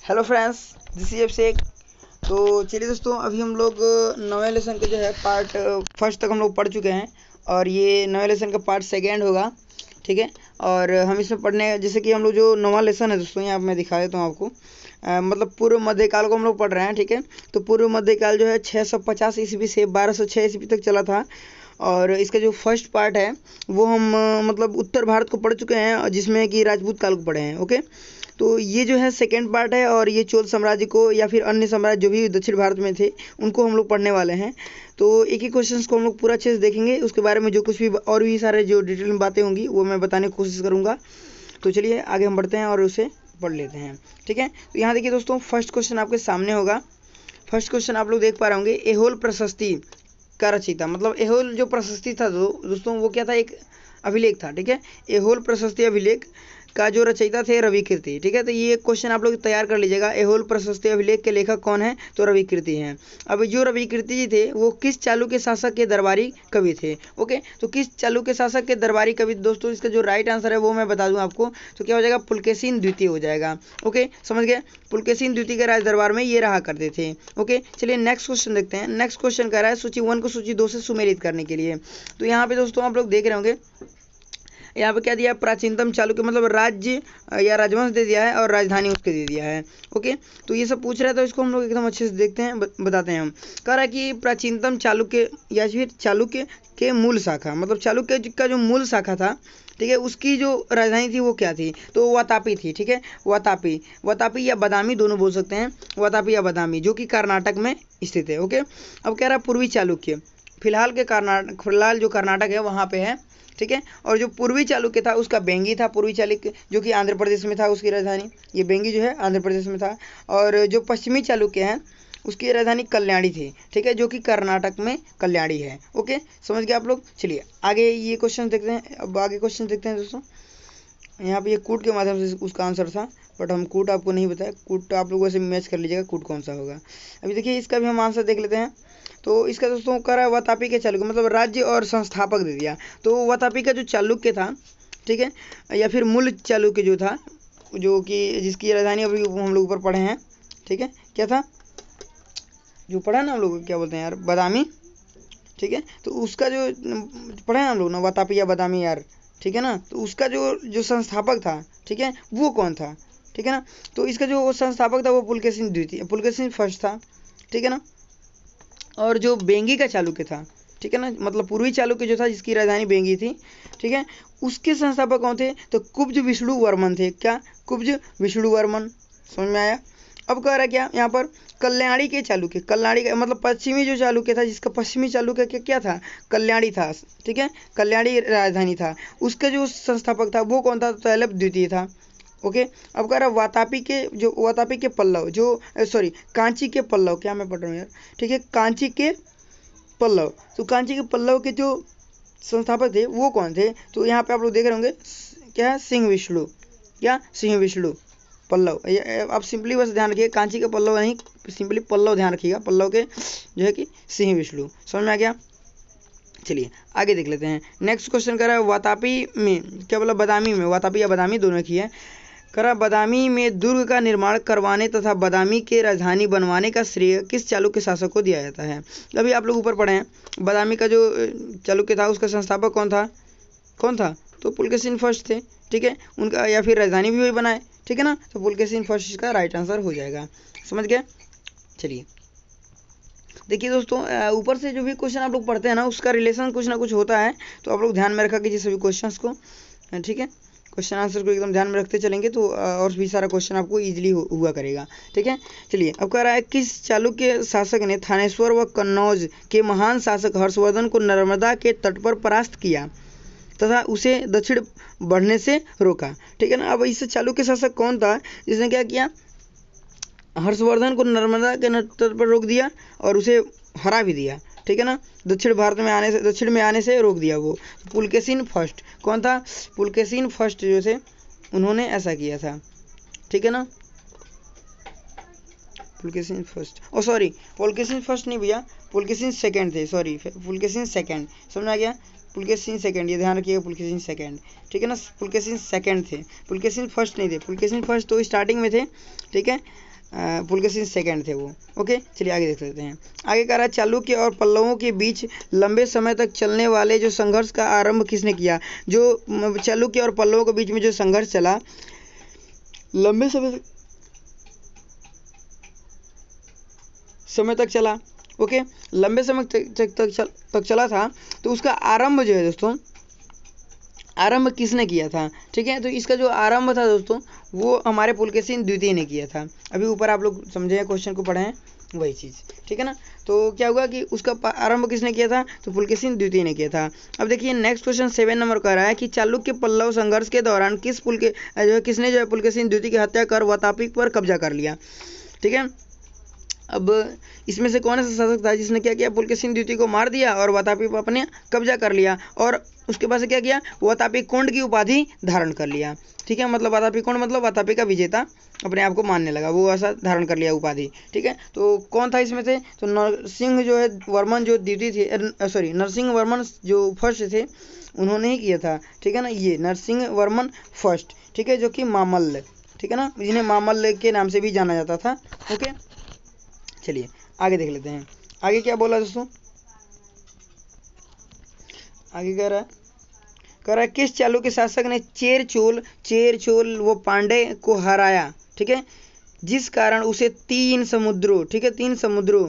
Hello friends, this is अभिषेक। तो चलिए दोस्तों, अभी हम लोग नवे लेसन के जो है पार्ट फर्स्ट तक हम लोग पढ़ चुके हैं और ये नवे लेसन का पार्ट सेकेंड होगा। ठीक है, और हम इसमें पढ़ने जैसे कि हम लोग जो नवा लेसन है दोस्तों, यहाँ मैं दिखा देता हूँ आपको। मतलब पूर्व मध्यकाल को हम लोग पढ़ रहे हैं। ठीक है, तो पूर्व मध्यकाल जो है 650 ईस्वी से 1206 ईस्वी तक चला था। और इसका जो फर्स्ट पार्ट है वो हम मतलब उत्तर भारत को पढ़ चुके हैं, जिसमें कि राजपूत काल को पढ़े हैं। ओके, तो ये जो है सेकेंड पार्ट है और ये चोल साम्राज्य को या फिर अन्य साम्राज्य जो भी दक्षिण भारत में थे उनको हम लोग पढ़ने वाले हैं। तो एक ही क्वेश्चन को हम लोग पूरा अच्छे से देखेंगे, उसके बारे में जो कुछ भी और भी सारे जो डिटेल में बातें होंगी वो मैं बताने की कोशिश करूँगा। तो चलिए आगे हम बढ़ते हैं और उसे पढ़ लेते हैं। ठीक है, तो यहाँ देखिए दोस्तों, फर्स्ट क्वेश्चन आपके सामने होगा। फर्स्ट क्वेश्चन आप लोग देख पा रहे होंगे, एहोल प्रशस्ति का रचयिता। मतलब एहोल जो प्रशस्ति था दोस्तों वो क्या था, एक अभिलेख था। ठीक है, एहोल प्रशस्ति अभिलेख का जो रचयिता थे रविकीर्ति। ठीक है, तो ये क्वेश्चन आप लोग तैयार कर लीजिएगा। एहोल प्रशस्ति अभिलेख के लेखक कौन है, तो रविकीर्ति हैं। अब जो रविकीर्ति जी थे वो किस चालुक्य शासक के दरबारी कवि थे। ओके, तो किस चालुक्य शासक के दरबारी कवि दोस्तों, इसका जो राइट आंसर है वो मैं बता दूं आपको, तो क्या हो जाएगा, पुलकेशिन द्वितीय हो जाएगा। ओके, समझ गए, पुलकेशिन द्वितीय के राज दरबार में ये रहा करते थे। ओके, चलिए नेक्स्ट क्वेश्चन देखते हैं। नेक्स्ट क्वेश्चन कह रहा है सूची 1 को सूची 2 से सुमेलित करने के लिए। तो यहाँ पे दोस्तों आप लोग देख रहे होंगे, यहाँ पे क्या दिया, प्राचीनतम चालुक्य मतलब राज्य या राजवंश दे दिया है और राजधानी उसके दे दिया है। ओके, तो ये सब पूछ रहा है, तो इसको हम लोग एकदम अच्छे से देखते हैं, बताते हैं हम। कह रहा है कि प्राचीनतम चालुक्य या फिर चालुक्य के मूल शाखा, मतलब चालुक्य का जो मूल शाखा था, ठीक है, उसकी जो राजधानी थी वो क्या थी, तो वातापी थी। ठीक है, वातापी या बादामी दोनों बोल सकते हैं, वातापी या बादामी, जो कि कर्नाटक में स्थित है। ओके, अब कह रहा है पूर्वी चालुक्य, फिलहाल जो कर्नाटक है वहाँ पे है। ठीक है, और जो पूर्वी चालुक्य था उसका बेंगी था। पूर्वी चालुक्य जो कि आंध्र प्रदेश में था, उसकी राजधानी, ये बेंगी जो है आंध्र प्रदेश में था। और जो पश्चिमी चालुक्य है उसकी राजधानी कल्याणी थी। ठीक है, जो कि कर्नाटक में कल्याणी है। ओके, समझ गए आप लोग। चलिए आगे ये क्वेश्चन देखते हैं। अब आगे क्वेश्चन देखते हैं दोस्तों। यहाँ पे ये कूट के माध्यम से उसका आंसर था, बट हम कूट आपको नहीं बताया। कूट आप लोग वैसे मैच कर लीजिएगा कूट कौन सा होगा। अभी देखिए इसका भी हम आंसर देख लेते हैं। तो इसका दोस्तों कह रहा है वातापी के चालुक्य, मतलब राज्य और संस्थापक दे दिया। तो वातापी का जो चालुक्य था, ठीक है, या फिर मूल चालुक्य जो था, जो कि जिसकी राजधानी अभी हम लोग ऊपर पढ़े हैं। ठीक है, क्या था जो पढ़ा ना हम लोग, क्या बोलते हैं यार, बादामी। ठीक है, तो उसका जो पढ़ा है हम लोग ना, वातापी या बादामी यार। ठीक है ना, तो उसका जो संस्थापक था, ठीक है, वो कौन था। ठीक है ना, तो इसका जो संस्थापक था वो पुलकेशिन द्वितीय, पुलकेशिन फर्स्ट था। ठीक है ना, और जो बेंगी का चालुक्य था, ठीक है ना, मतलब पूर्वी चालुक्य जो था जिसकी राजधानी बेंगी थी, ठीक है, उसके संस्थापक कौन थे, तो कुब्ज विष्णु वर्मन थे। क्या, कुब्ज विष्णु वर्मन। समझ में आया। अब कह रहा है क्या यहाँ पर, कल्याणी के चालुक्य, कल्याणी का मतलब पश्चिमी जो चालुक्य था, जिसका पश्चिमी चालुक्य क्या था, कल्याणी था। ठीक है, कल्याणी राजधानी था, उसका जो संस्थापक था वो कौन था, तो तैलप द्वितीय था। ओके, अब कह रहा है वातापी के पल्लव, जो सॉरी कांची के पल्लव, क्या मैं पढ़ रहा हूँ यार। ठीक है, कांची के पल्लव, तो कांची के पल्लव के जो संस्थापक थे वो कौन थे, तो यहाँ पे आप लोग देख रहे होंगे क्या है, सिंह विष्णु। क्या, सिंह विष्णु पल्लव। आप सिंपली बस ध्यान रखिए, कांची के पल्लव नहीं, सिंपली पल्लव ध्यान रखिएगा, पल्लव के जो है कि सिंह विष्णु। समझ में आ गया। चलिए आगे देख लेते हैं। नेक्स्ट क्वेश्चन कर रहा है वातापी में, क्या बोला, बादामी में, वातापी या बादामी दोनों की है। करा बदामी में दुर्ग का निर्माण करवाने तथा बदामी के राजधानी बनवाने का श्रेय किस चालुक्य शासक को दिया जाता है। अभी आप लोग ऊपर पढ़े हैं, बदामी का जो चालुक्य था उसका संस्थापक कौन था, तो पुलकेशिन फर्स्ट थे। ठीक है, उनका या फिर राजधानी भी वही बनाए। ठीक है ना, तो पुलकेशिन फर्स्ट इसका राइट आंसर हो जाएगा। समझ गए। चलिए देखिए दोस्तों, ऊपर से जो भी क्वेश्चन आप लोग पढ़ते हैं ना, उसका रिलेशन कुछ ना कुछ होता है, तो आप लोग ध्यान में रखा कीजिए सभी क्वेश्चन को। ठीक है, क्वेश्चन आंसर को एकदम ध्यान में रखते चलेंगे तो और भी सारा क्वेश्चन आपको इजीली हुआ करेगा। ठीक है, चलिए अब कह रहा है किस चालुक्य शासक ने थानेश्वर व कन्नौज के महान शासक हर्षवर्धन को नर्मदा के तट पर परास्त किया तथा उसे दक्षिण बढ़ने से रोका। ठीक है ना, अब इस चालुक्य शासक कौन था जिसने क्या किया, हर्षवर्धन को नर्मदा के तट पर रोक दिया और उसे हरा भी दिया। ठीक है ना, दक्षिण में आने से रोक दिया वो। पुलकेशिन फर्स्ट कौन था, पुलकेशिन फर्स्ट जो थे उन्होंने ऐसा किया था। ठीक है ना, पुलकेशिन फर्स्ट, ओ सॉरी पुलकेशिन फर्स्ट नहीं भैया, पुलकेशिन सेकंड थे, सॉरी पुलकेशिन सेकंड। समझ आ गया, पुलकेशिन सेकंड, ये ध्यान रखिएगा, पुलकेशिन सेकंड। ठीक है ना, पुलकेशिन सेकंड थे, पुलकेशिन फर्स्ट नहीं थे। पुलकेशिन फर्स्ट तो स्टार्टिंग में थे। ठीक है, पुलकेशिन सेकंड थे वो। ओके, चलिए आगे देख लेते हैं। आगे कह रहा है चालुक्य और पल्लवों के बीच लंबे समय तक चलने वाले जो संघर्ष का आरंभ किसने किया। जो चालुक्य और पल्लवों के बीच में जो संघर्ष चला लंबे समय तक चला, ओके, लंबे समय तक चला था, तो उसका आरंभ जो है दोस्तों, आरंभ किसने किया था। ठीक है, तो इसका जो आरंभ था दोस्तों वो हमारे पुलकेशिन द्वितीय ने किया था। अभी ऊपर आप लोग समझे हैं, क्वेश्चन को पढ़े हैं वही चीज़, ठीक है ना। तो क्या हुआ कि उसका आरंभ किसने किया था, तो पुलकेशिन द्वितीय ने किया था। अब देखिए नेक्स्ट क्वेश्चन 7 नंबर का रहा है कि चालुक्य पल्लव संघर्ष के दौरान किसने जो है पुलकेशिन द्वितीय की हत्या कर वातापी पर कब्जा कर लिया। ठीक है, अब इसमें से कौन सा शासक था जिसने क्या किया, पुलकेशिन द्वितीय को मार दिया और वातापी पर अपने कब्जा कर लिया, और उसके बाद से क्या किया, वातापी कोंड की उपाधि धारण कर लिया। ठीक है, मतलब वातापी कोंड मतलब वातापी का विजेता अपने आप को मानने लगा, वो ऐसा धारण कर लिया उपाधि। ठीक है, तो कौन था इसमें से, तो नरसिंह जो है वर्मन जो द्वितीय थे, सॉरी नरसिंह वर्मन जो फर्स्ट थे उन्होंने ही किया था। ठीक है ना, ये नरसिंह वर्मन फर्स्ट, ठीक है, जो कि मामल्ल, ठीक है ना, जिन्हें मामल्ल के नाम से भी जाना जाता था। ओके, चलिए आगे देख लेते हैं। आगे क्या बोला दोस्तों, आगे कह रहा है किस चालुक्य शासक ने चेर चोल वो पांडे को हराया। ठीक है, जिस कारण उसे 3 समुद्रों, ठीक है, 3 समुद्रों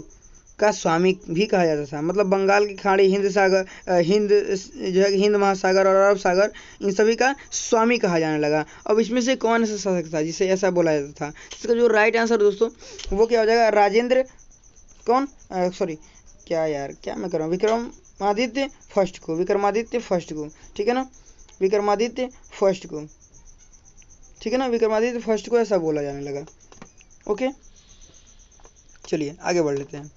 का स्वामी भी कहा जाता था। मतलब बंगाल की खाड़ी, हिंद सागर, हिंद महासागर और अरब सागर, इन सभी का स्वामी कहा जाने लगा। अब इसमें से कौन ऐसा शासक था जिसे ऐसा बोला जाता था। इसका जो राइट आंसर दोस्तों वो क्या हो जाएगा, राजेंद्र कौन, सॉरी क्या यार क्या मैं कर रहा हूँ, विक्रमादित्य फर्स्ट को, विक्रमादित्य फर्स्ट को, ठीक है ना, विक्रमादित्य फर्स्ट को, ठीक है ना, विक्रमादित्य फर्स्ट को ऐसा बोला जाने लगा। ओके, चलिए आगे बढ़ लेते हैं।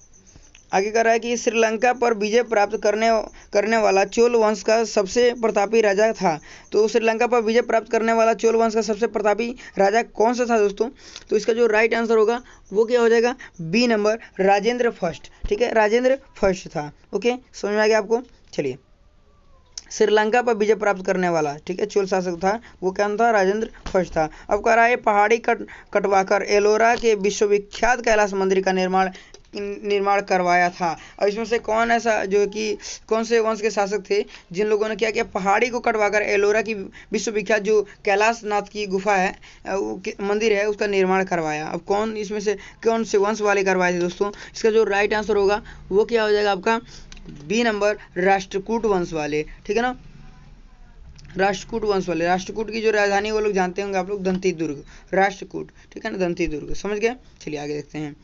आगे कह रहा है कि श्रीलंका पर विजय प्राप्त करने वाला चोल वंश का सबसे प्रतापी राजा था। तो श्रीलंका पर विजय प्राप्त करने वाला चोल वंश का सबसे प्रतापी राजा कौन सा था दोस्तों, तो इसका जो राइट आंसर होगा वो क्या हो जाएगा, बी नंबर, राजेंद्र फर्स्ट। ठीक है, राजेंद्र फर्स्ट था। ओके, समझ में आ गया आपको। चलिए, श्रीलंका पर विजय प्राप्त करने वाला, ठीक है, चोल शासक था वो क्या था, राजेंद्र फर्स्ट था। अब कह रहा है पहाड़ी कटवाकर एलोरा के विश्वविख्यात कैलाश मंदिर का निर्माण करवाया था। और इसमें से कौन ऐसा जो कि कौन से वंश के शासक थे जिन लोगों ने क्या किया, पहाड़ी को कटवाकर एलोरा की विश्वविख्यात जो कैलाश नाथ की गुफा है, मंदिर है, उसका निर्माण करवाया। अब कौन इसमें से कौन से वंश वाले करवाए थे दोस्तों, इसका जो राइट आंसर होगा वो क्या हो जाएगा आपका, बी नंबर, राष्ट्रकूट वंश वाले। ठीक है ना, राष्ट्रकूट वंश वाले। राष्ट्रकूट की जो राजधानी वो लोग जानते होंगे आप लोग, दंती दुर्ग, राष्ट्रकूट, ठीक है ना, दंती दुर्ग, समझ गए। चलिए आगे देखते हैं।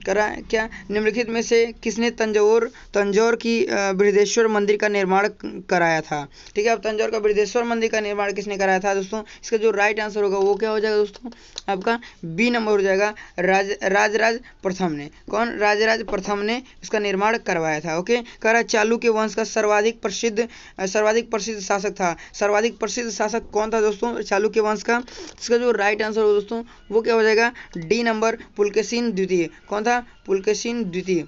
करा क्या निम्नलिखित में से किसने तंजौर की बृहदेश्वर मंदिर का निर्माण कराया था। ठीक है, अब तंजौर का बृहदेश्वर मंदिर का निर्माण किसने कराया था दोस्तों, इसका जो राइट आंसर होगा वो क्या हो जाएगा दोस्तों, आपका बी नंबर हो जाएगा, राजराज प्रथम ने। कौन, राजराज प्रथम ने इसका निर्माण करवाया था। ओके, करा चालुक्य वंश का सर्वाधिक प्रसिद्ध शासक था। सर्वाधिक प्रसिद्ध शासक कौन था दोस्तों, चालुक्य वंश का। इसका जो राइट आंसर हो दोस्तों वो क्या हो जाएगा, डी नंबर, पुलकेशिन द्वितीय। कौन था, पुलकेशिन द्वितीय।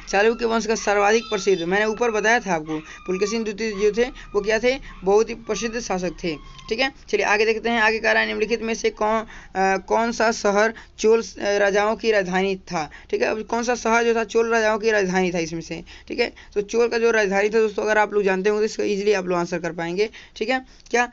चालुक्य वंश का सर्वाधिक प्रसिद्ध, मैंने ऊपर बताया था आपको, पुलकेशिन द्वितीय जो थे वो क्या थे, बहुत ही प्रसिद्ध शासक थे। ठीक है, चलिए आगे देखते हैं। आगे कह रहा है निम्नलिखित में से कौन सा शहर चोल राजाओं की राजधानी था। ठीक है, अब कौन सा शहर जो था चोल राजाओं की राजधानी था इसमें से। ठीक है, तो चोल का जो राजधानी था दोस्तों, अगर आप लोग जानते होंगे तो इसको ईजिली आप लोग आंसर कर पाएंगे। ठीक है, क्या,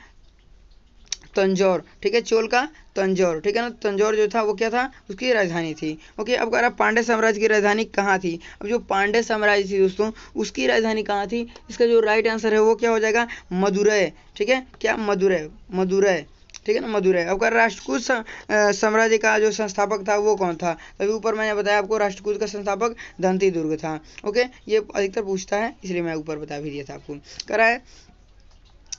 तंजौर। ठीक है, चोल का तंजौर, ठीक है ना, तंजौर जो था वो क्या था, उसकी राजधानी थी। ओके, अब कह रहा पांडे साम्राज्य की राजधानी कहाँ थी। अब जो पांडे साम्राज्य थी दोस्तों उसकी राजधानी कहाँ थी, इसका जो राइट आंसर है वो क्या हो जाएगा, मदुरै। ठीक है, क्या, मदुरै, ठीक है ना, मदुरै। अब कह राष्ट्रकूट साम्राज्य का जो संस्थापक था वो कौन था, तभी ऊपर मैंने बताया आपको राष्ट्रकूट का संस्थापक दंती दुर्ग था। ओके, ये अधिकतर पूछता है इसलिए मैं ऊपर बता भी दिया था आपको। कह रहा है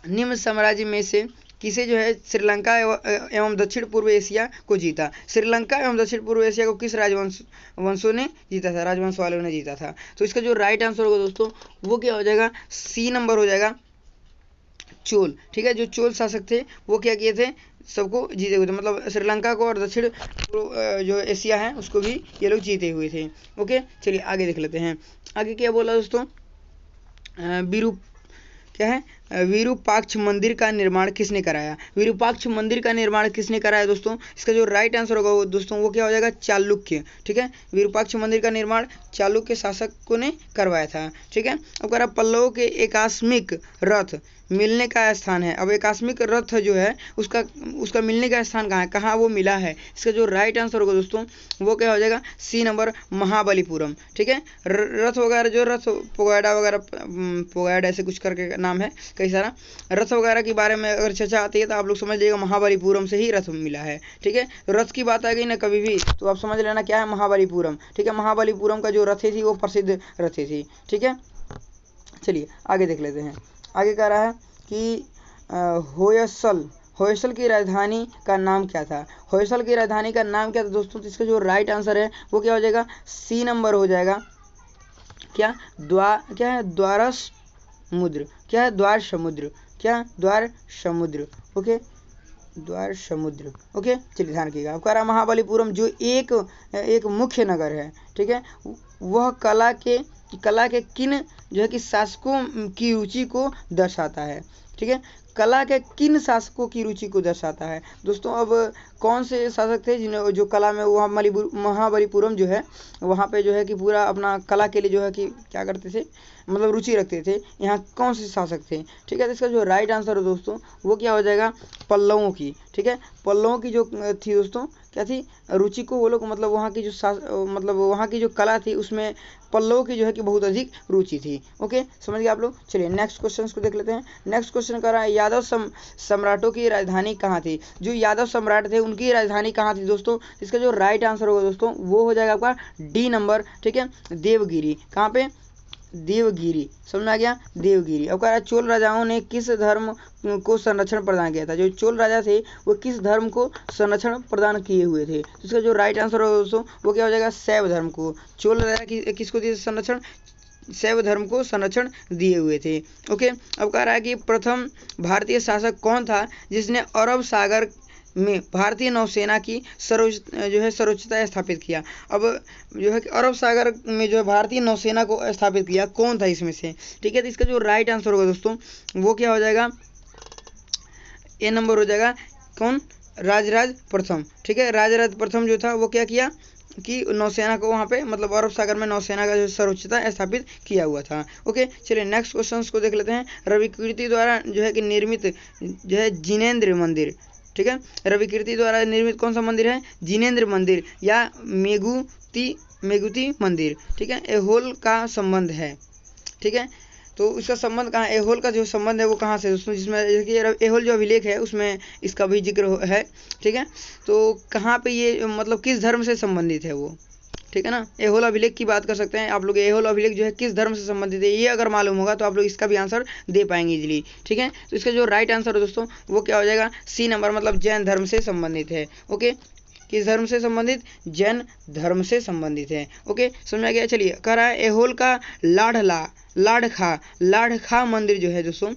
निम्न साम्राज्य में से किसे जो है श्रीलंका एवं दक्षिण पूर्व एशिया को जीता। श्रीलंका एवं दक्षिण पूर्व एशिया को किस राजवंशों ने जीता था, राजवंश वालों ने जीता था। तो इसका जो राइट आंसर होगा दोस्तों वो क्या हो जाएगा, सी नंबर हो जाएगा, चोल। ठीक है, जो चोल शासक थे वो क्या किए थे, सबको जीते हुए थे, मतलब श्रीलंका को और दक्षिण जो एशिया है उसको भी ये लोग जीते हुए थे। ओके, चलिए आगे देख लेते हैं। आगे क्या बोला दोस्तों, क्या है, विरूपाक्ष मंदिर का निर्माण किसने कराया? विरूपाक्ष मंदिर का निर्माण किसने कराया दोस्तों? इसका जो राइट आंसर होगा वो दोस्तों वो क्या हो जाएगा? चालुक्य। ठीक है, विरूपाक्ष मंदिर का निर्माण चालुक्य शासकों ने करवाया था। ठीक है, अब कह रहा पल्लवों के एकास्मिक रथ मिलने का स्थान है। अब एकास्मिक रथ जो है उसका मिलने का स्थान कहाँ है, कहाँ वो मिला है? इसका जो राइट आंसर होगा दोस्तों वो क्या हो जाएगा? C number Mahabalipuram. ठीक है, रथ वगैरह जो रथ पोगैडा वगैरह पोगैडा ऐसे कुछ करके नाम है कई सारा, रथ वगैरह के बारे में अगर चर्चा आती है तो आप लोग समझ लीजिएगा महाबलीपुरम से ही रथ मिला है। ठीक है, रथ की बात आ गई ना कभी भी तो आप समझ लेना क्या है? महाबलीपुरम। ठीक है, महाबलीपुरम का जो रथी थी वो प्रसिद्ध रथी थी। ठीक है, चलिए आगे देख लेते हैं। आगे कह रहा है कि होयसल की राजधानी का नाम क्या था? होयसल की राजधानी का नाम क्या था दोस्तों? तो इसका जो राइट आंसर है वो क्या हो जाएगा? सी नंबर हो जाएगा। क्या है? द्वार समुद्र। क्या है? द्वार समुद्र। क्या? द्वार समुद्र। ओके, द्वार समुद्र। ओके, चलिए ध्यान रखिएगा। कह रहा महाबलीपुरम जो एक मुख्य नगर है। ठीक है, वह कला के किन जो है कि शासकों की रुचि को दर्शाता है? ठीक है, कला के किन शासकों की रुचि को दर्शाता है दोस्तों? अब कौन से शासक थे जिन्हें जो कला में वो महाबलीपुरम जो है वहाँ पे जो है कि पूरा अपना कला के लिए जो है कि क्या करते थे, मतलब रुचि रखते थे? यहाँ कौन से शासक थे? ठीक है, तो इसका जो राइट आंसर है दोस्तों वो क्या हो जाएगा? पल्लवों की। ठीक है, पल्लवों की जो थी दोस्तों क्या थी? रुचि को वो लोग मतलब वहाँ की जो मतलब वहाँ की जो कला थी उसमें पल्लवों की जो है कि बहुत अधिक रुचि थी। ओके, समझ गए आप लोग? चलिए नेक्स्ट क्वेश्चन को देख लेते हैं। नेक्स्ट क्वेश्चन कर रहा है यादव सम्राटों की राजधानी कहाँ थी? जो यादव सम्राट थे उनकी राजधानी कहाँ थी दोस्तों? इसका जो राइट आंसर होगा दोस्तों वो हो जाएगा आपका डी नंबर। ठीक है, देवगिरी। कहाँ पे? देवगिरी। समझ में आ गया? देवगिरी। अब कह रहा है चोल राजाओं ने किस धर्म को संरक्षण प्रदान किया था? जो चोल राजा थे वो किस धर्म को संरक्षण प्रदान किए हुए थे? तो इसका जो राइट आंसर होगा दोस्तों वो क्या हो जाएगा? शैव धर्म को। चोल राजा किसको दिए संरक्षण? शैव धर्म को संरक्षण दिए हुए थे। ओके, अब कह रहा है कि प्रथम भारतीय शासक कौन था जिसने अरब सागर में भारतीय नौसेना की सर्वोच्चता स्थापित किया? अब जो है कि अरब सागर में जो है भारतीय नौसेना को स्थापित किया कौन था इसमें से? ठीक है, तो इसका जो राइट आंसर होगा दोस्तों वो क्या हो जाएगा? ए नंबर हो जाएगा। कौन? राजराज प्रथम। ठीक है, राजराज प्रथम जो था वो क्या किया कि नौसेना को वहाँ पे मतलब अरब सागर में नौसेना का जो सर्वोच्चता स्थापित किया हुआ था। ओके, चलिए नेक्स्ट क्वेश्चन को देख लेते हैं। रविकीर्ति द्वारा जो है कि निर्मित जो है जिनेंद्र मंदिर। ठीक है, रविकीर्ति द्वारा निर्मित कौन सा मंदिर है? जिनेंद्र मंदिर या मेगुती मंदिर। ठीक है, एहोल का संबंध है। ठीक है, तो इसका संबंध कहाँ? एहोल का जो संबंध है वो कहाँ से दोस्तों? जिसमें देखिए एहोल जो अभिलेख है उसमें इसका भी जिक्र है। ठीक है, तो कहाँ पे ये मतलब किस धर्म से संबंधित है वो? ठीक है ना, एहोल अभिलेख की बात कर सकते हैं आप लोग। एहोल अभिलेख जो है किस धर्म से संबंधित है ये अगर मालूम होगा तो आप लोग इसका भी आंसर दे पाएंगे इजीली। ठीक है, तो इसका जो राइट आंसर है दोस्तों वो क्या हो जाएगा? सी नंबर, मतलब जैन धर्म से संबंधित है। ओके, किस धर्म से संबंधित? जैन धर्म से संबंधित है। ओके, समझ में आ गया? चलिए कह रहा है एहोल का लाढ़खा मंदिर जो है दोस्तों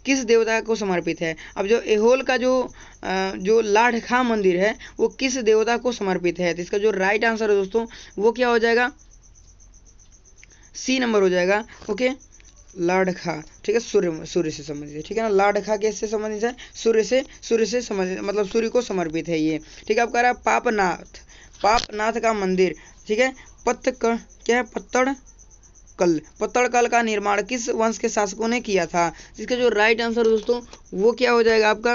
किस देवता को समर्पित है? अब जो एहोल का जो लाढ़खा मंदिर है वो किस देवता को समर्पित है? तो इसका जो राइट आंसर है दोस्तों वो क्या हो जाएगा? सी नंबर हो जाएगा। ओके, लाढ़खा। ठीक है, सूर्य से संबंधित है। ठीक है ना, लाढ़खा किससे संबंधित है? सूर्य से संबंधित, मतलब सूर्य को समर्पित है ये। ठीक है, अब कह रहा है पापनाथ का मंदिर। ठीक है, क्या है? पत्तड़कल का निर्माण किस वंश के शासकों ने किया था? इसका जो राइट आंसर दोस्तों वो क्या हो जाएगा आपका?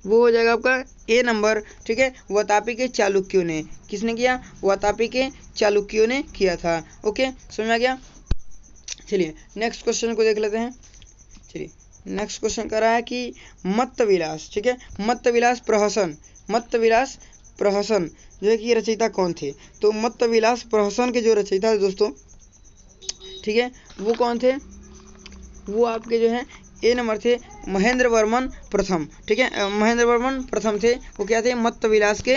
वो हो जाएगा आपका ए नंबर। ठीक है, वातापी के चालुक्यों ने। किसने किया? वातापी के चालुक्यों ने किया था। ओके, समझ में आ गया? चलिए नेक्स्ट क्वेश्चन को देख लेते हैं। चलिए नेक्स्ट क्वेश्चन कर रहा है कि मत्तविलास। ठीक है, मत्तविलास प्रहसन जो है कि ये रचयिता कौन थे? तो मत्तविलास प्रहसन के जो रचयिता थे दोस्तों, ठीक है, वो कौन थे? वो आपके जो है ए नंबर थे महेंद्र वर्मन प्रथम। ठीक है, महेंद्र वर्मन प्रथम थे। वो क्या थे? मत्तविलास के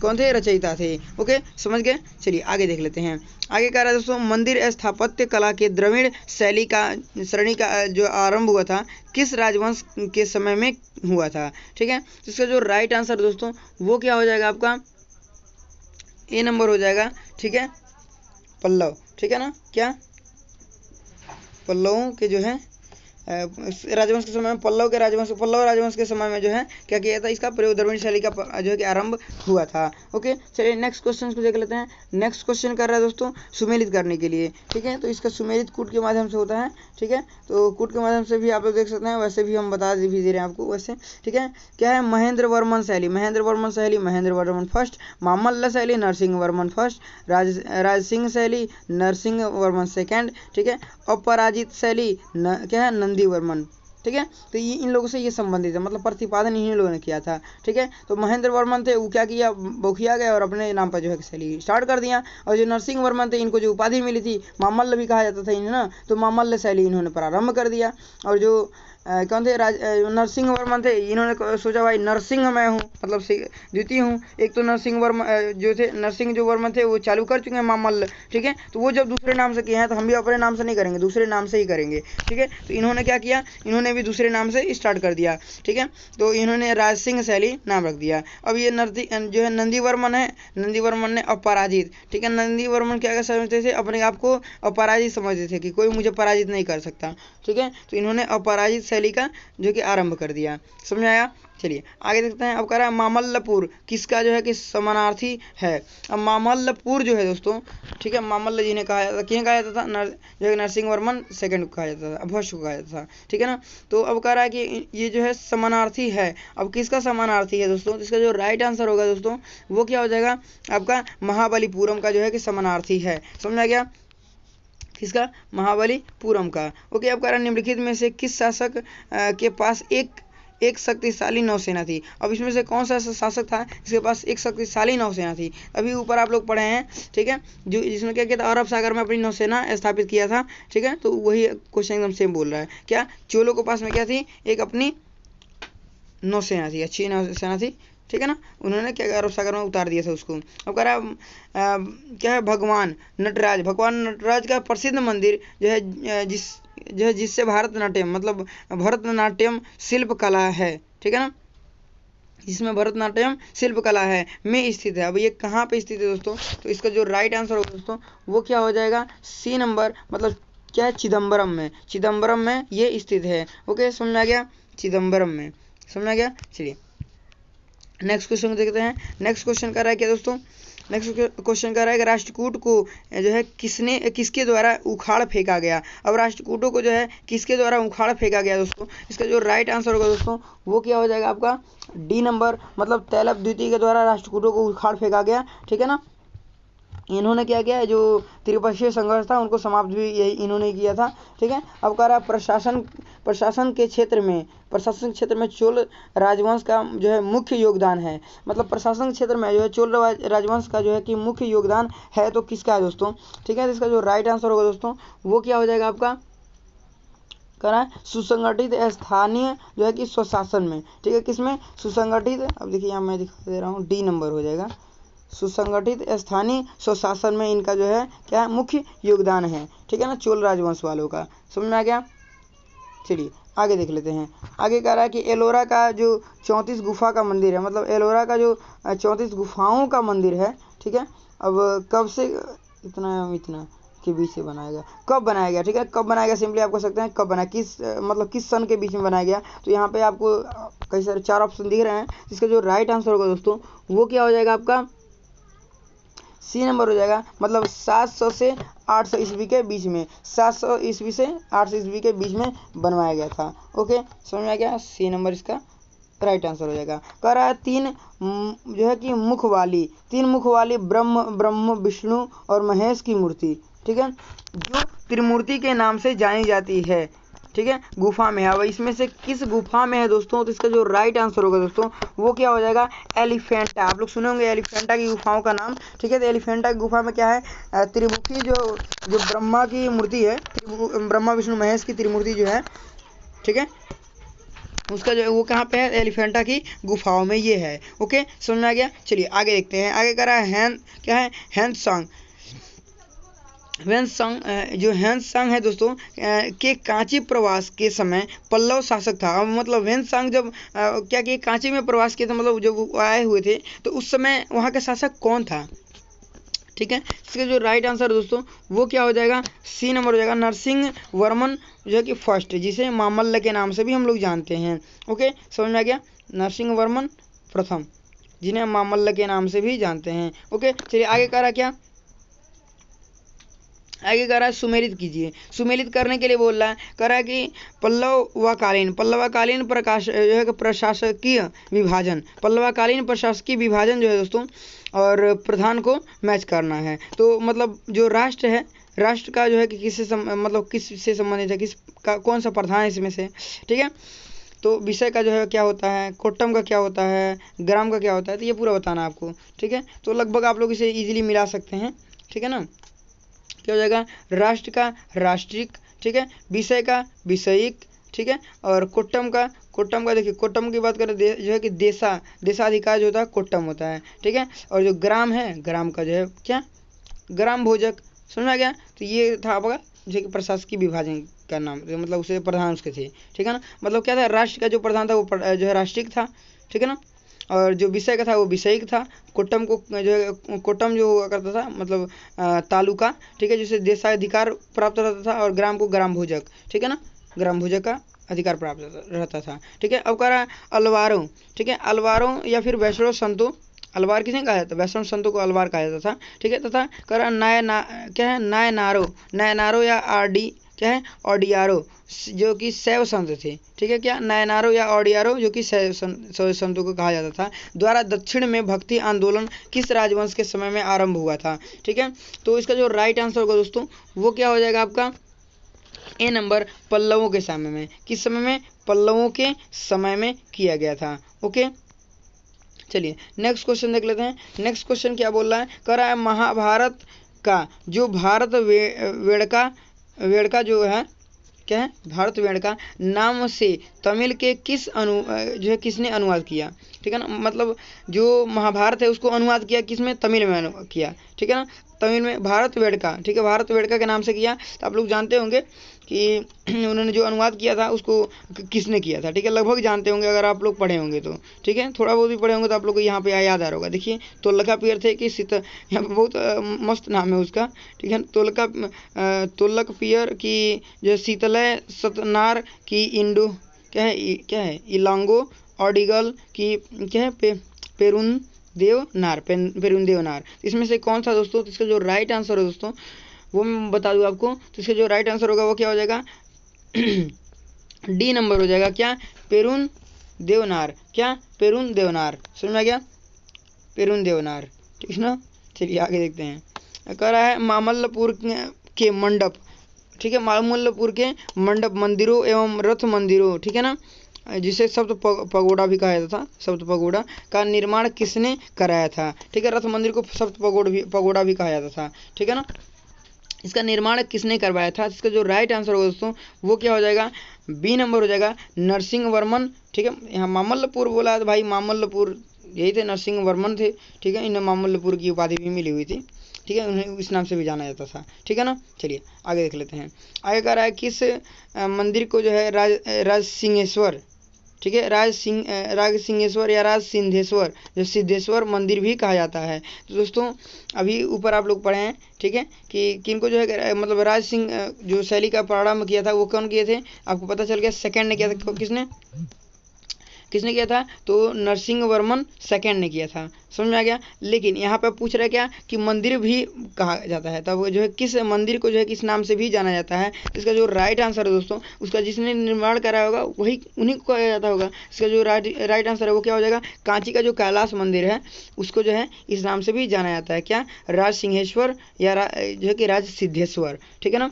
कौन थे? रचयिता थे। ओके, समझ गए? चलिए आगे देख लेते हैं। आगे कह रहा है दोस्तों मंदिर स्थापत्य कला के द्रविड़ शैली का श्रेणी का जो आरंभ हुआ था किस राजवंश के समय में हुआ था? ठीक है, तो इसका जो राइट आंसर दोस्तों वो क्या हो जाएगा आपका? ए नंबर हो जाएगा। ठीक है, पल्लव। ठीक है ना, क्या? पल्लवों के जो है राजवंश के समय में, पल्लव राजवंश के समय में जो है क्या किया था, इसका प्रयोग द्रविड़ शैली का जो है कि आरंभ हुआ था। ओके, चलिए नेक्स्ट क्वेश्चन को देख लेते हैं। नेक्स्ट क्वेश्चन कर रहा है दोस्तों सुमेलित करने के लिए, ठीक है। तो इसका सुमेलित कूट के माध्यम से होता है, ठीक है। तो कूट के माध्यम से भी आप लोग देख सकते हैं, वैसे भी हम बता भी दे रहे हैं आपको वैसे, ठीक है। क्या है, महेंद्र वर्मन शैली, महेंद्र वर्मन फर्स्ट, मामल्ल शैली नरसिंह वर्मन फर्स्ट, राज सिंह शैली नरसिंह वर्मन सेकेंड, ठीक है। अपराजित शैली क्या है, नंदी वर्मन, ठीक है। तो ये इन लोगों से ये संबंधित है, मतलब प्रतिपादन इन्हीं लोगों ने किया था, ठीक है। तो महेंद्र वर्मन थे, वो क्या किया, बौखिया गए और अपने नाम पर जो है शैली स्टार्ट कर दिया। और जो नरसिंह वर्मन थे, इनको जो उपाधि मिली थी, मामल्ल भी कहा जाता था इन्हें ना, तो मामल्ल शैली इन्होंने प्रारंभ कर दिया। और जो कौन थे, नरसिंह वर्मन थे, इन्होंने सोचा भाई नरसिंह मैं हूँ, मतलब द्वितीय हूँ। एक तो नरसिंह वर्मन जो थे, नरसिंह जो वर्मन थे वो चालू कर चुके हैं मामल्ल, ठीक है। तो वो जब दूसरे नाम से किए हैं तो हम भी अपने नाम से नहीं करेंगे, दूसरे नाम से ही करेंगे, ठीक है। तो इन्होंने क्या किया, इन्होंने भी दूसरे नाम से स्टार्ट कर दिया, ठीक है। तो इन्होंने राज सिंह शैली नाम रख दिया। अब ये जो है नंदी वर्मन है, नंदी वर्मन ने अपराजित, ठीक है। नंदी वर्मन क्या समझते थे, अपने आप को अपराजित समझते थे कि कोई मुझे पराजित नहीं कर सकता, ठीक है। तो इन्होंने अपराजित शैली का जो कि आरंभ कर दिया, समझ आया। चलिए आगे देखते हैं। अब कह रहा है मामल्लपुर किसका जो है कि समानार्थी है। अब मामल्लपुर जो है दोस्तों, ठीक है, मामल्ल जी ने कहा जाता था, किन्हें कहा जाता था, जो नरसिंह वर्मन सेकंड को कहा जाता था, फर्स्ट को कहा जाता था, ठीक है ना। तो अब कह रहा है कि ये जो है समानार्थी है। अब किसका समानार्थी है दोस्तों, तो इसका जो राइट आंसर होगा दोस्तों वो क्या हो जाएगा, आपका महाबलीपुरम का जो है कि समानार्थी है, समझ आ गया, किसका, महाबलीपुरम का। ओके, अब कह रहा है निम्नलिखित में से किस शासक के पास एक शक्तिशाली नौसेना थी। अब इसमें से कौन सा शासक था जिसके पास एक शक्तिशाली नौसेना थी। अभी ऊपर आप लोग पढ़े हैं, ठीक है, जो जिसने क्या किया था, अरब सागर में अपनी नौसेना स्थापित किया था, ठीक है। तो वही क्वेश्चन एकदम सेम बोल रहा है, क्या चोलों के पास में क्या थी, एक अपनी नौसेना थी, अच्छी नौसेना थी, ठीक है ना। उन्होंने क्या अरब सागर में उतार दिया था उसको। अब कह रहा क्या है, भगवान नटराज का प्रसिद्ध मंदिर जो है जिससे भरतनाट्यम, मतलब भरतनाट्यम शिल्प कला है, ठीक है ना, जिसमें भरतनाट्यम शिल्प कला है में स्थित है। अब ये कहाँ पे स्थित है दोस्तों, तो इसका जो राइट आंसर होगा दोस्तों वो क्या हो जाएगा, सी नंबर, मतलब क्या है, चिदम्बरम में ये स्थित है। ओके, समझ आ गया, चिदम्बरम में, समझ आ गया। चलिए नेक्स्ट क्वेश्चन देखते हैं। नेक्स्ट क्वेश्चन कर रहा है क्या दोस्तों, नेक्स्ट क्वेश्चन कर रहा है कि राष्ट्रकूट को जो है किसके द्वारा उखाड़ फेंका गया। अब राष्ट्रकूटों को जो है किसके द्वारा उखाड़ फेंका गया दोस्तों, इसका जो राइट आंसर होगा दोस्तों वो क्या हो जाएगा आपका, डी नंबर, मतलब तैलप द्वितीय के द्वारा राष्ट्रकूटों को उखाड़ फेंका गया, ठीक है ना। इन्होंने क्या किया, जो त्रिपक्षीय संघर्ष था उनको समाप्त भी यही इन्होंने किया था, ठीक है। अब कह रहा प्रशासन के क्षेत्र में चोल राजवंश का जो है मुख्य योगदान है। मतलब प्रशासन क्षेत्र में जो है चोल राजवंश का जो है कि मुख्य योगदान है, तो किसका है दोस्तों, ठीक है। तो इसका जो राइट आंसर होगा दोस्तों वो क्या हो जाएगा आपका, कह रहा है सुसंगठित स्थानीय जो है कि स्वशासन में, ठीक है, किसमें, सुसंगठित। अब देखिए यहाँ मैं दिखा दे रहा हूँ, डी नंबर हो जाएगा, सुसंगठित स्थानीय स्वशासन में इनका जो है क्या मुख्य योगदान है, ठीक है ना, चोल राजवंश वालों का, समझ में आ गया। चलिए आगे देख लेते हैं। आगे कह रहा है कि एलोरा का जो 34 गुफा का मंदिर है, मतलब एलोरा का जो 34 गुफाओं का मंदिर है, ठीक है। अब कब से इतना के बीच से बनाया गया, कब बनाया गया, ठीक है, कब बनाया गया, सिंपली आप कह सकते हैं कब बनाया, किस सन के बीच में बनाया गया। तो यहाँ पे आपको कई सारे 4 ऑप्शन दिख रहे हैं, जिसका जो राइट आंसर होगा दोस्तों वो क्या हो जाएगा आपका, सी नंबर हो जाएगा, मतलब 700 से 800 ईस्वी के बीच में, 700 ईस्वी से 800 ईस्वी के बीच में बनवाया गया था। ओके, समझ में आ गया, सी नंबर इसका राइट आंसर हो जाएगा। कह रहा है तीन मुख वाली ब्रह्म विष्णु और महेश की मूर्ति, ठीक है, जो त्रिमूर्ति के नाम से जानी जाती है, ठीक है, गुफा में है। अब इसमें से किस गुफा में है दोस्तों, तो इसका जो राइट आंसर होगा दोस्तों वो क्या हो जाएगा, एलिफेंटा। आप लोग सुने होंगे एलिफेंटा की गुफाओं का नाम, ठीक है। तो एलिफेंटा की गुफा में क्या है, त्रिमुखी जो ब्रह्मा की मूर्ति है, ब्रह्मा विष्णु महेश की त्रिमूर्ति जो है, ठीक है, उसका जो है वो कहाँ पे है, एलिफेंटा की गुफाओं में ये है। ओके, समझ में आ गया। चलिए आगे देखते हैं। आगे कह रहा है क्या है, जो हैंससांग है दोस्तों के कांची प्रवास के समय पल्लव शासक था। अब मतलब हैंससांग जब क्या कि कांची में प्रवास किया था, मतलब जब वो आए हुए थे तो उस समय वहाँ का शासक कौन था, ठीक है। इसका जो राइट आंसर दोस्तों वो क्या हो जाएगा, सी नंबर हो जाएगा, नरसिंह वर्मन जो है कि फर्स्ट, जिसे मामल्ल के नाम से भी हम लोग जानते हैं। ओके, समझ में आ गया, नरसिंह वर्मन प्रथम, जिन्हें मामल्ल के नाम से भी जानते हैं। ओके, चलिए आगे कह रहा क्या, आगे कह रहा है सुमेलित कीजिए। सुमेलित करने के लिए बोल रहा है, कह रहा है कि पल्लवाकालीन प्रकाश जो है प्रशासकीय विभाजन, पल्लवाकालीन प्रशासकीय विभाजन जो है दोस्तों, और प्रधान को मैच करना है। तो मतलब जो राष्ट्र है, राष्ट्र का जो है कि किससे मतलब किस से संबंधित है, किस का कौन सा प्रधान है इसमें से, ठीक है। तो विषय का जो है क्या होता है, कोट्टम का क्या होता है, ग्राम का क्या होता है, तो ये पूरा बताना आपको, ठीक है। तो लगभग आप लोग इसे इजीली मिला सकते हैं, ठीक है ना। क्या हो जाएगा, राष्ट्र का राष्ट्रिक, ठीक है, विषय का विषयिक, ठीक है, और कोट्टम का देखिए, कोट्टम की बात करें जो है कि देशाधिकार जो होता है कोट्टम होता है, ठीक है। और जो ग्राम है, ग्राम का जो है क्या, ग्राम भोजक, समझ में आ गया। तो ये था आपका जो कि प्रशासकीय विभाजन का नाम, मतलब उसे प्रधान उसके थे, ठीक है ना। मतलब क्या था, राष्ट्र का जो प्रधान था वो जो है राष्ट्रिक था, ठीक है ना, और जो विषय का था वो विषयिक था। कोट्टम को जो है, कोट्टम जो हुआ करता था मतलब तालुका, ठीक है, जिसे देशाधिकार प्राप्त रहता था, और ग्राम को ग्राम भोजक, ठीक है ना, ग्राम भोजक का अधिकार प्राप्त रहता था, ठीक है। अब कह रहा है अलवारों, ठीक है, अलवारों या फिर वैष्णव संतों, अलवार किसे कहा जाता है, वैष्णव संतों को अलवार कहा जाता था, ठीक है। तथा कह रहा क्या है, नायनारो या आरडी क्या है, ऑडियारो, जो कि शैव संत थे, ठीक है, क्या नायनारो या ऑडियारो जो कि शैव संतों को कहा जाता था, द्वारा दक्षिण में भक्ति आंदोलन किस राजवंश के समय में आरंभ हुआ था, ठीक है। तो इसका जो राइट आंसर होगा दोस्तों वो क्या हो जाएगा आपका, ए नंबर, पल्लवों के समय में। किस समय में, पल्लवों के समय में किया गया था। ओके, चलिए नेक्स्ट क्वेश्चन देख लेते हैं। नेक्स्ट क्वेश्चन क्या बोल रहा है, कह रहा है महाभारत का जो भारत वेड़का जो है क्या है, भारत वेड़का नाम से तमिल के किस जो है किसने अनुवाद किया, ठीक है ना। मतलब जो महाभारत है उसको अनुवाद किया किसमें, तमिल में अनुवाद किया, ठीक है ना, तमिल में भारत वेड़का, ठीक है, भारत वेड़का के नाम से किया। तो आप लोग जानते होंगे कि उन्होंने जो अनुवाद किया था उसको किसने किया था, ठीक है, लगभग जानते होंगे अगर आप लोग पढ़े होंगे तो, ठीक है, थोड़ा बहुत भी पढ़े होंगे तो आप लोग को यहाँ पे याद आ रहा होगा। देखिए तोलकापियर थे कि यहाँ पे बहुत मस्त नाम है उसका, ठीक है, तोलकापियर की जो शीतलय सतनार की इंडो क्या है इलांगो ऑडिगल की क्या है पेरुन देवनार, इसमें से कौन सा दोस्तों, तो इसका जो राइट आंसर है दोस्तों वो मैं बता दूं आपको। तो इसका जो राइट आंसर होगा वो क्या हो जाएगा, डी नंबर हो जाएगा, क्या, पेरुन देवनार, क्या, पेरुन देवनार, समझ में आ गया, पेरुन देवनार, ठीक है ना। चलिए आगे देखते हैं। कह रहा है मामल्लपुर के मंडप, ठीक है, मामल्लपुर के मंडप मंदिरों एवं रथ मंदिरों, ठीक है ना, जिसे सप्त पगोड़ा भी कहा जाता था, सप्त पगोड़ा का निर्माण किसने कराया था, ठीक है, रथ मंदिर को सप्त पगोड़ा भी कहा जाता था, ठीक है ना। इसका निर्माण किसने करवाया था, इसका जो राइट आंसर होगा दोस्तों वो क्या हो जाएगा, बी नंबर हो जाएगा, नरसिंह वर्मन, ठीक है। यहाँ मामल्लपुर बोला है तो भाई मामल्लपुर यही थे, नरसिंह वर्मन थे, ठीक है, इन्हें मामल्लपुर की उपाधि भी मिली हुई थी, ठीक है, उन्हें इस नाम से भी जाना जाता था, ठीक है ना। चलिए आगे देख लेते हैं। आगे कह रहा है किस मंदिर को जो है राज सिंहेश्वर, ठीक है, राज सिंहेश्वर या राज सिद्धेश्वर, जो सिद्धेश्वर मंदिर भी कहा जाता है। तो दोस्तों अभी ऊपर आप लोग पढ़े हैं, ठीक है, कि किनको जो है मतलब राज सिंह जो शैली का प्रारंभ किया था वो कौन किए थे, आपको पता चल गया, सेकंड ने किया था, किसने किया था, तो नरसिंह वर्मन सेकंड ने किया था, समझ में आ गया। लेकिन यहाँ पे पूछ रहा है क्या कि मंदिर भी कहा जाता है, तब जो है किस मंदिर को जो है किस नाम से भी जाना जाता है। इसका जो राइट आंसर है दोस्तों उसका जिसने निर्माण कराया होगा वही उन्हीं को कहा जाता होगा। इसका जो राइट आंसर है वो क्या हो जाएगा, कांची का जो कैलाश मंदिर है उसको जो है इस नाम से भी जाना जाता है, क्या, राज सिंहेश्वर या जो है कि राज सिद्धेश्वर, ठीक है ना।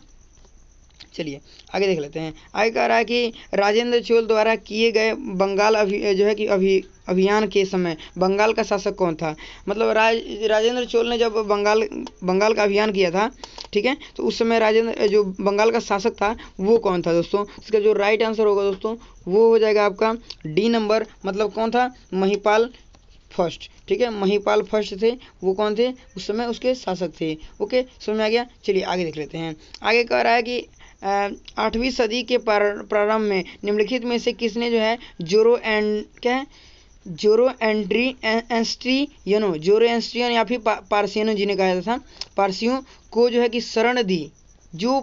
चलिए आगे देख लेते हैं। आगे कह रहा है कि राजेंद्र चोल द्वारा किए गए बंगाल जो है कि अभियान के समय बंगाल का शासक कौन था। मतलब राजेंद्र चोल ने जब बंगाल का अभियान किया था, ठीक है, तो उस समय राजेंद्र जो बंगाल का शासक था वो कौन था दोस्तों। इसका जो राइट आंसर होगा दोस्तों वो हो जाएगा आपका डी नंबर, मतलब कौन था, महिपाल फर्स्ट, ठीक है, महिपाल फर्स्ट थे, वो कौन थे उस समय उसके शासक थे। ओके, समझ में आ गया। चलिए आगे देख लेते हैं। आगे कह रहा है कि 8वीं सदी के प्रारंभ में निम्नलिखित में से किसने जो है जोरो एंड क्या है जोरो एंस्ट्रियनो या फिर पारसियनो जी ने कहा था, पारसियों को जो है कि शरण दी, जो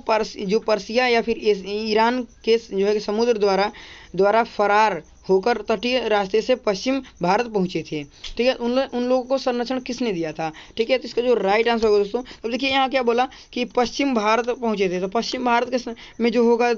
पर्सिया या फिर ईरान के जो है कि समुद्र द्वारा फरार होकर तटीय रास्ते से पश्चिम भारत पहुंचे थे। ठीक है, उन लोगों को संरक्षण किसने दिया था? ठीक है, तो इसका जो राइट आंसर होगा दोस्तों, अब देखिए यहाँ क्या बोला कि पश्चिम भारत पहुंचे थे, तो पश्चिम भारत के में जो होगा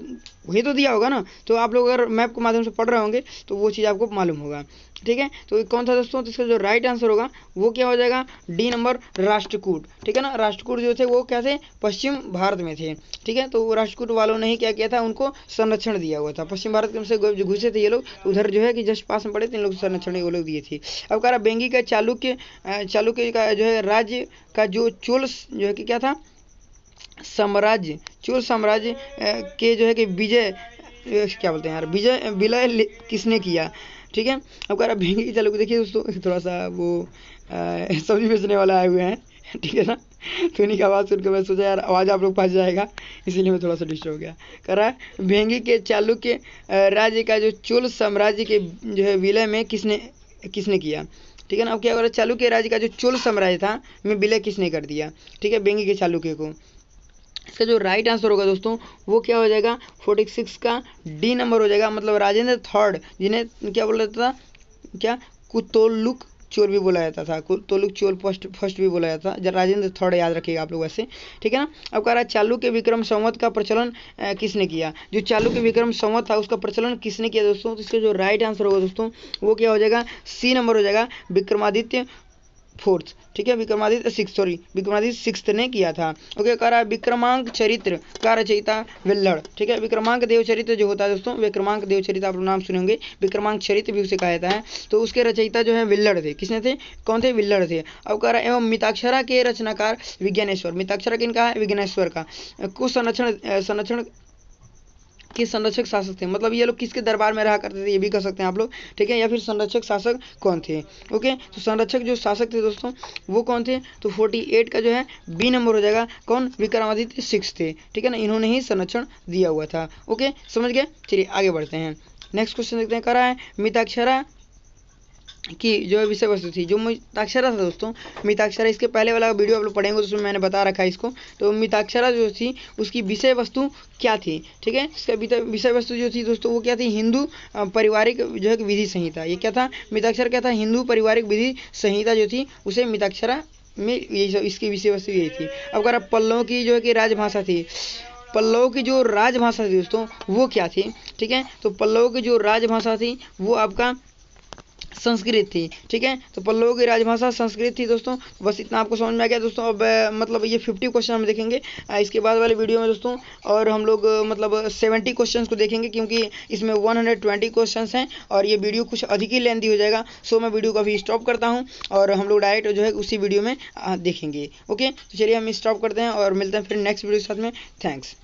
वही तो दिया होगा ना। तो आप लोग अगर मैप के माध्यम से पढ़ रहे होंगे तो वो चीज़ आपको मालूम होगा। ठीक है, तो कौन था दोस्तों? तो इसका जो राइट आंसर होगा वो क्या हो जाएगा? D number, Rashtrakuta. ठीक है ना, राष्ट्रकूट जो थे वो क्या थे? पश्चिम भारत में थे। ठीक है, तो राष्ट्रकूट वालों ने ही क्या किया था? उनको संरक्षण दिया हुआ था। पश्चिम भारत के से घुसे थे ये लोग, उधर जो है कि जस्ट पास में पड़े थे, इन लोग संरक्षण वो लोग दिए थे। अब कह रहा बेंगी का चालुक्य का जो है राज्य का जो चोल जो है कि क्या था? साम्राज्य, चोल साम्राज्य के जो है कि क्या बोलते हैं यार, विलय किसने किया? ठीक है, अब कह रहा भेंगी की चालुक्य, देखिए दोस्तों थोड़ा सा वो सब्जी बेचने वाला आए हुए हैं। ठीक है ना, तो उन्हीं की आवाज़ सुनकर मैं सोचा यार आवाज़ आप लोग पास जाएगा, इसीलिए मैं थोड़ा सा डिस्टर्ब हो गया। कह रहा है भेंगी के चालुक्य राज्य का जो चोल साम्राज्य के जो है विलय में किसने किया? ठीक है ना, अब क्या हो रहा है? चालुक्य राज्य का जो चोल साम्राज्य था में विलय किसने कर दिया? ठीक है, बेंगी के चालुक्य को। इसका जो राइट आंसर होगा दोस्तों वो क्या हो जाएगा? 46 का डी नंबर हो जाएगा, मतलब राजेंद्र थर्ड, जिन्हें क्या बोला जाता था? क्या कुतोलुक चोल भी बोला जाता था, कुतोलुक चोल फर्स्ट भी बोला जाता था। राजेंद्र थर्ड याद रखिएगा आप लोग ऐसे। ठीक है ना, अब कह रहा है चालुक्य विक्रम संवत का प्रचलन किसने किया? जो चालुक्य विक्रम संवत था उसका प्रचलन किसने किया दोस्तों? तो इसका जो राइट आंसर होगा दोस्तों वो क्या हो जाएगा? सी नंबर हो जाएगा, विक्रमादित्य फोर्थ। ठीक है, विक्रमादित्य सिक्स्थ ने किया था। ओके, कह रहा है विक्रमांक चरित्र का रचयिता विल्लड़। ठीक है, विक्रमांक देव चरित्र जो होता है दोस्तों, विक्रमांक देव चरित्र आप लोग नाम सुने होंगे, विक्रमांक चरित्र भी उसे कहा जाता है। तो उसके रचयिता जो है विल्लड़ थे। किसने थे? कौन थे? विल्लड़ थे। अब कह रहा है एवं मिताक्षरा के रचनाकार विज्ञानेश्वर, मिताक्षरा किनका है? विज्ञानेश्वर का। कुछ संरक्षण के संरक्षक शासक थे, मतलब ये लोग किसके दरबार में रहा करते थे ये भी कह सकते हैं आप लोग। ठीक है, या फिर संरक्षक शासक कौन थे? ओके, तो संरक्षक जो शासक थे दोस्तों वो कौन थे? तो 48 का जो है बी नंबर हो जाएगा। कौन? विक्रमादित्य 6 थे। ठीक है ना, इन्होंने ही संरक्षण दिया हुआ था। ओके, समझ गए? चलिए आगे बढ़ते हैं, नेक्स्ट क्वेश्चन देखते हैं। कह रहा है मिताक्षरा की जो विषय वस्तु थी, जो मिताक्षरा था दोस्तों, मिताक्षरा इसके पहले वाला वीडियो आप लोग पढ़ेंगे उसमें मैंने बता रखा है इसको। तो मिताक्षरा जो थी उसकी विषय वस्तु क्या थी? ठीक है, इसका विषय वस्तु जो थी दोस्तों वो क्या थी? हिंदू पारिवारिक जो है विधि संहिता। ये क्या था? मिताक्षरा क्या था? हिंदू पारिवारिक विधि संहिता जो थी उसे मिताक्षरा में इसकी विषय वस्तु यही थी। अब अगर पल्लव की जो है कि राजभाषा थी, पल्लव की जो राजभाषा थी दोस्तों वो क्या थी? ठीक है, तो पल्लव की जो राजभाषा थी वो आपका संस्कृत थी। ठीक है, तो पल्लवों की राजभाषा संस्कृत थी दोस्तों। बस इतना आपको समझ में आ गया दोस्तों। अब मतलब ये 50 क्वेश्चन हम देखेंगे इसके बाद वाले वीडियो में दोस्तों, और हम लोग मतलब 70 क्वेश्चन को देखेंगे क्योंकि इसमें 120 क्वेश्चन हैं और ये वीडियो कुछ अधिक ही लेंथी हो जाएगा। सो मैं वीडियो को अभी स्टॉप करता हूँ और हम लोग डायरेक्ट जो है उसी वीडियो में देखेंगे। ओके, तो चलिए हम स्टॉप करते हैं और मिलते हैं फिर नेक्स्ट वीडियो के साथ में। थैंक्स।